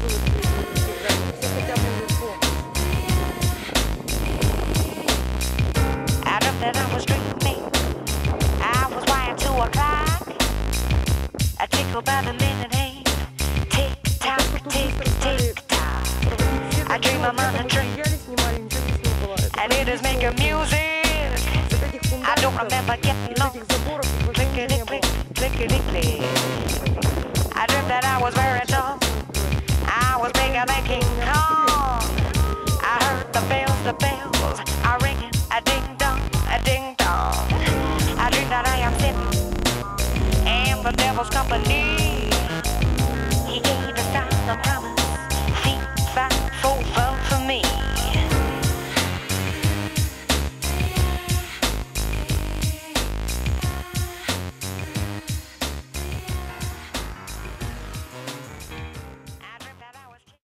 I dreamt that I was dreaming. I was wired to a clock. I tickle by the minute hand. Tick tock, tick tick tock. I dream I'm on a train, and it is making music. I don't remember getting no clickety click, clickety click. I dreamt that I was very tall. I was bigger than King Kong. I heard the bells are ringing, a ding dong, a ding dong. I dream that I am sitting in the devil's company.